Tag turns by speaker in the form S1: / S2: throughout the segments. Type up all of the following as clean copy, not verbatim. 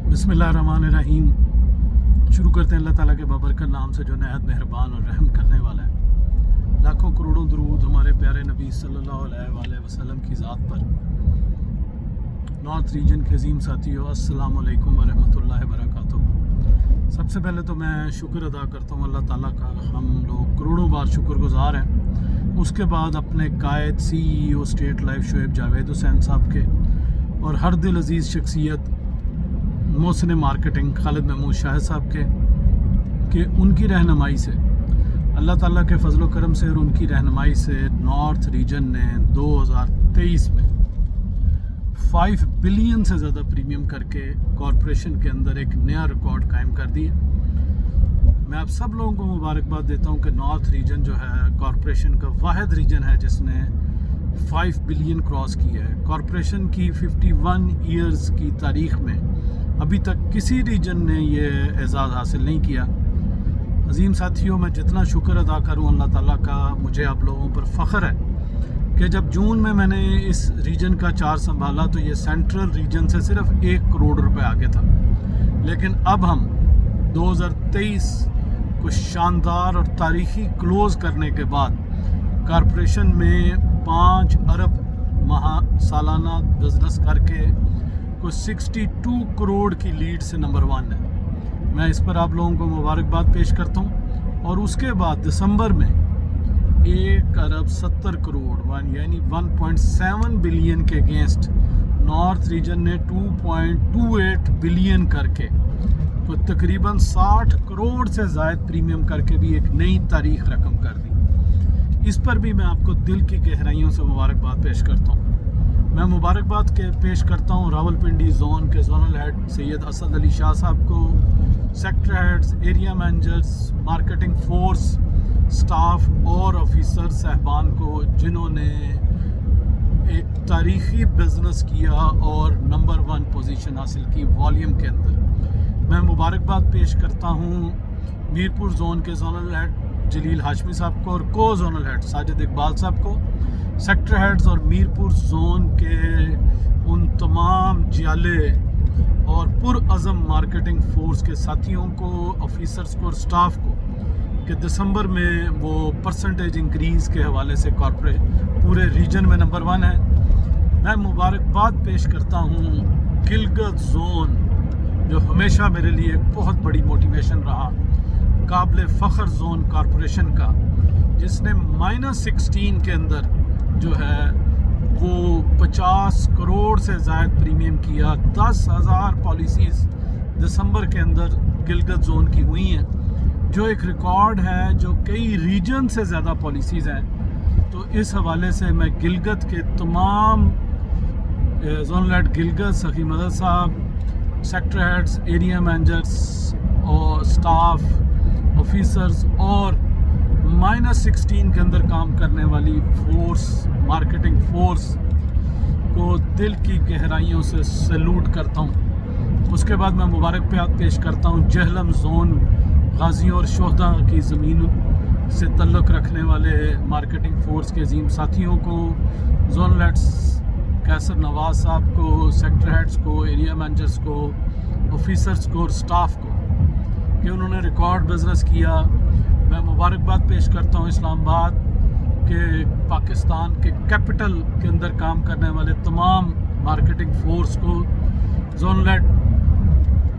S1: बिस्मिल्लाहिर्रहमानिर्रहीम। शुरू करते हैं अल्लाह ताला के बाबरकत नाम से जो नहायत मेहरबान और रहम करने वाला है। लाखों करोड़ों दरूद हमारे प्यारे नबी सल्लल्लाहु अलैहि वसल्लम की ज़ात पर। नॉर्थ रीजन के अजीम साथियों, अस्सलाम वालेकुम व रहमतुल्लाहि व बरकातुहू। सबसे पहले तो मैं शुक्र अदा करता हूँ अल्लाह ताला का। हम लोग करोड़ों बार शुक्रगुजार हैं। उसके बाद अपने कायद CEO state life Shoaib Javed Hussain साहब के और हर दिल अजीज़ शख्सियत मोहसिन मार्केटिंग खालिद महमूद शाह साहब के उनकी रहनुमाई से, अल्लाह ताला के फजल व करम से और उनकी रहनुमाई से नॉर्थ रीजन ने 2023 में 5 बिलियन से ज़्यादा प्रीमियम करके कॉरपोरेशन के अंदर एक नया रिकॉर्ड कायम कर दिया। मैं आप सब लोगों को मुबारकबाद देता हूं कि नॉर्थ रीजन जो है कॉरपोरेशन का वाहिद रीजन है जिसने 5 बिलियन क्रॉस किया है। कॉरपोरेशन की 51 ईयर्स की तारीख़ में अभी तक किसी रीजन ने ये एजाज़ हासिल नहीं किया। अजीम साथियों, मैं जितना शुक्र अदा करूं अल्लाह ताला का, मुझे आप लोगों पर फ़ख्र है कि जब जून में मैंने इस रीजन का चार्ज संभाला तो ये सेंट्रल रीजन से सिर्फ 1 करोड़ रुपए आगे था। लेकिन अब हम 2023 को शानदार और तारीख़ी क्लोज़ करने के बाद कॉरपोरेशन में 5 अरब सालाना बिज़नेस करके को 62 करोड़ की लीड से नंबर 1 है। मैं इस पर आप लोगों को मुबारकबाद पेश करता हूँ। और उसके बाद दिसंबर में 1 अरब 70 करोड़ यानी 1.7 बिलियन के अगेंस्ट नॉर्थ रीजन ने 2.28 बिलियन करके तो तकरीबन 60 करोड़ से ज़ायद प्रीमियम करके भी एक नई तारीख रकम कर दी। इस पर भी मैं आपको दिल की गहराइयों से मुबारकबाद पेश करता हूँ। मैं मुबारकबाद के पेश करता हूँ रावलपिंडी जोन के जोनल हेड सैयद असद अली शाह साहब को, sector heads, area managers, marketing force, staff और ऑफिसर साहबान को जिन्होंने एक तारीख़ी बिज़नेस किया और नंबर 1 पोजीशन हासिल की वॉल्यूम के अंदर। मैं मुबारकबाद पेश करता हूँ मीरपुर जोन के जोनल हेड जलील हाशमी साहब को और को जोनल हेड साजिद इकबाल साहब को, सेक्टर हेड्स और मीरपुर जोन के उन तमाम जियाले और पुरअज़म मार्केटिंग फोर्स के साथियों को, ऑफिसर्स को और स्टाफ को कि दिसंबर में वो परसेंटेज इंक्रीज़ के हवाले से कॉर्पोरेट पूरे रीजन में नंबर 1 है। मैं मुबारकबाद पेश करता हूँ गिलगित जोन जो हमेशा मेरे लिए एक बहुत बड़ी मोटिवेशन रहा, काबिल फ़ख्र जोन कॉरपोरेशन का, जिसने -16 के अंदर जो है वो 50 करोड़ से ज़ायद प्रीमियम किया। 10,000 पॉलिसीज़ दिसंबर के अंदर गिलगित जोन की हुई हैं, जो एक रिकॉर्ड है, जो कई रीजन से ज़्यादा पॉलिसीज़ हैं। तो इस हवाले से मैं गिलगित के तमाम जोनल हेड गिलगित, सखी मदद साहब, सेक्टर हेड्स, एरिया मैनेजर्स और स्टाफ, ऑफिसर्स और -16 के अंदर काम करने वाली फोर्स, मार्केटिंग फोर्स को दिल की गहराइयों से सैल्यूट करता हूँ। उसके बाद मैं मुबारकबाद पेश करता हूँ जहलम जोन गाजियों और शोहदा की ज़मीन से तल्लुक़ रखने वाले मार्केटिंग फोर्स के अजीम साथियों को, जोनल हेड्स कैसर नवाज साहब को, सेक्टर हेड्स को, एरिया मैनेजर्स को, ऑफिसर्स को और स्टाफ को कि उन्होंने रिकॉर्ड बिज़नेस किया। मैं मुबारकबाद पेश करता हूँ इस्लामाबाद के, पाकिस्तान के कैपिटल के अंदर काम करने वाले तमाम मार्केटिंग फोर्स को, जोनल हेड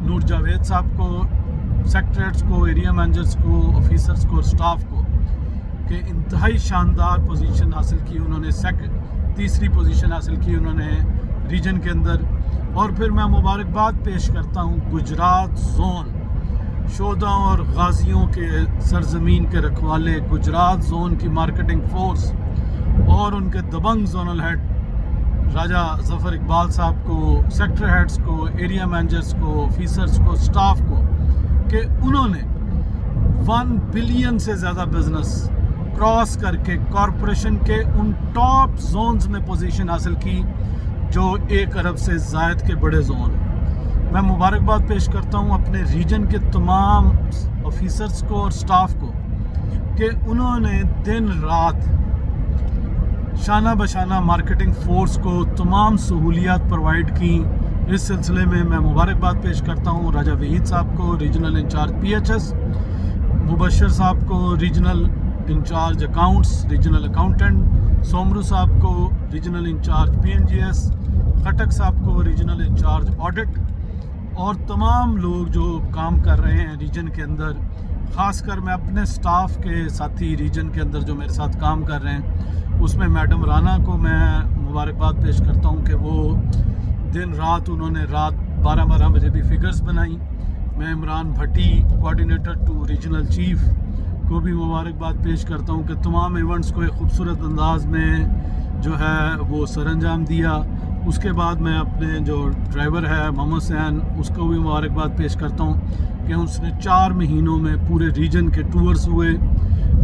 S1: नूर जावेद साहब को, सेक्टर हेड्स को, एरिया मैनेजर्स को, ऑफिसर्स को और स्टाफ को कि इंतहाई शानदार पोजीशन हासिल की उन्होंने, तीसरी पोजीशन हासिल की उन्होंने रीजन के अंदर। और फिर मैं मुबारकबाद पेश करता हूँ गुजरात जोन, शोधा और गाजियों के सरजमीन के रखवाले गुजरात जोन की मार्केटिंग फोर्स और उनके दबंग जोनल हेड राजा ज़फ़र इकबाल साहब को, सेक्टर हेड्स को, एरिया मैनेजर्स को, ऑफिसर्स को, स्टाफ को कि उन्होंने 1 बिलियन से ज़्यादा बिज़नेस क्रॉस करके कॉरपोरेशन के उन टॉप जोन्स में पोजीशन हासिल की जो 1 अरब से ज़ायद के बड़े जोन हैं। मैं मुबारकबाद पेश करता हूँ अपने रीजन के तमाम ऑफिसर्स को और स्टाफ को कि उन्होंने दिन रात शाना बशाना मार्केटिंग फोर्स को तमाम सहूलियात प्रोवाइड की اس سلسلے میں مبارکباد پیش کرتا ہوں راجہ وحید صاحب کو regional incharge PHS، Mubashir Sahib کو regional in charge accounts regional accountant, Soomro Sahib کو ریجنل انچارج PNGS، خٹک صاحب کو ریجنل انچارج آڈٹ، اور تمام لوگ جو کام کر رہے ہیں ریجن کے اندر. خاص کر میں اپنے سٹاف کے ساتھی ریجن کے اندر جو میرے ساتھ کام کر رہے ہیں، اس میں میڈم رانا کو میں مبارکباد پیش کرتا ہوں کہ وہ دن رات انہوں نے رات 12 بجے بھی فگرز بنائی. میں عمران بھٹی کوآرڈینیٹر ٹو ریجنل چیف کو بھی مبارکباد پیش کرتا ہوں کہ تمام ایونٹس کو ایک خوبصورت انداز میں جو ہے وہ سر انجام دیا. اس کے بعد میں اپنے جو ڈرائیور ہے محمد حسین، اس کو بھی مبارکباد پیش کرتا ہوں کہ اس نے 4 مہینوں میں پورے ریجن کے ٹورز ہوئے،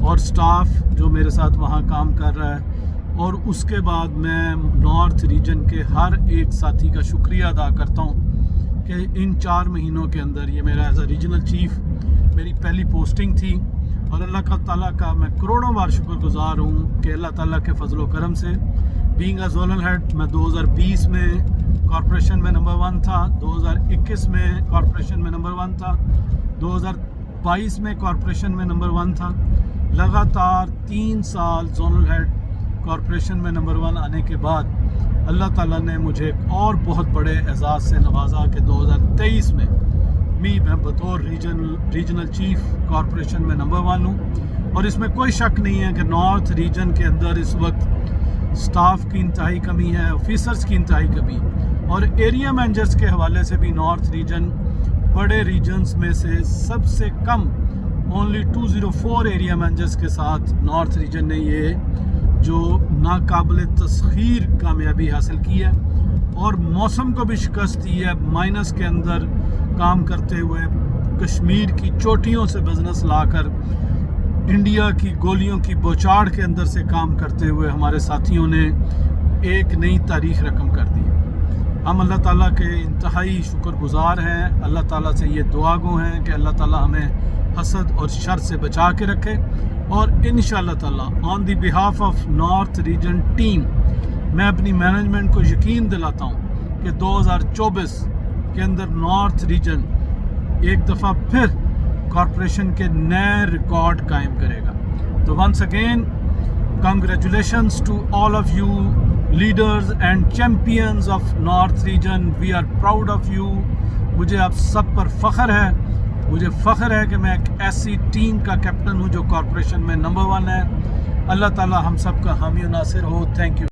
S1: اور سٹاف جو میرے ساتھ وہاں کام کر رہا ہے. اور اس کے بعد میں نارتھ ریجن کے ہر ایک ساتھی کا شکریہ ادا کرتا ہوں کہ ان 4 مہینوں کے اندر، یہ میرا ایز اے ریجنل چیف میری پہلی پوسٹنگ تھی، اور اللہ تعالیٰ کا میں کروڑوں بار شکر گزار ہوں کہ اللہ تعالیٰ کے فضل و کرم سے بینگ اے زونل ہیڈ میں 2020 میں کارپوریشن میں نمبر 1 تھا، 2021 میں کارپوریشن میں نمبر 1 تھا، 2022 میں کارپوریشن میں نمبر 1 تھا. لگاتار 3 سال زونل ہیڈ کارپوریشن میں نمبر 1 آنے کے بعد اللہ تعالیٰ نے مجھے ایک اور بہت بڑے اعزاز سے نوازا کہ 2023 میں میں بطور ریجنل چیف کارپوریشن میں نمبر 1 ہوں. اور اس میں کوئی شک نہیں ہے کہ نارتھ ریجن کے اندر اس وقت سٹاف کی انتہائی کمی ہے، آفیسرز کی انتہائی کمی، اور ایریا مینیجرز کے حوالے سے بھی نارتھ ریجن بڑے ریجنز میں سے سب سے کم اونلی 204 ایریا مینیجرز کے ساتھ نارتھ ریجن نے یہ جو ناقابل تسخیر کامیابی حاصل کی ہے، اور موسم کو بھی شکست دی ہے. مائنس کے اندر کام کرتے ہوئے کشمیر کی چوٹیوں سے بزنس لا کر انڈیا کی گولیوں کی بوچھاڑ کے اندر سے کام کرتے ہوئے ہمارے ساتھیوں نے ایک نئی تاریخ رقم کر دی. ہم اللہ تعالیٰ کے انتہائی شکر گزار ہیں. اللہ تعالیٰ سے یہ دعا گو ہیں کہ اللہ تعالیٰ ہمیں حسد اور شر سے بچا کے رکھے، اور انشاءاللہ تعالیٰ on the behalf of north region team میں اپنی مینجمنٹ کو یقین دلاتا ہوں کہ 2024 کے اندر نارتھ ریجن ایک دفعہ پھر کارپوریشن کے نئے ریکارڈ قائم کرے گا. تو once again congratulations to all of you leaders and champions of north region. We are proud of you. مجھے آپ سب پر فخر ہے. مجھے فخر ہے کہ میں ایک ایسی ٹیم کا کیپٹن ہوں جو کارپوریشن میں نمبر 1 ہے. اللہ تعالی ہم سب کا حامی و ناصر ہو. Thank you.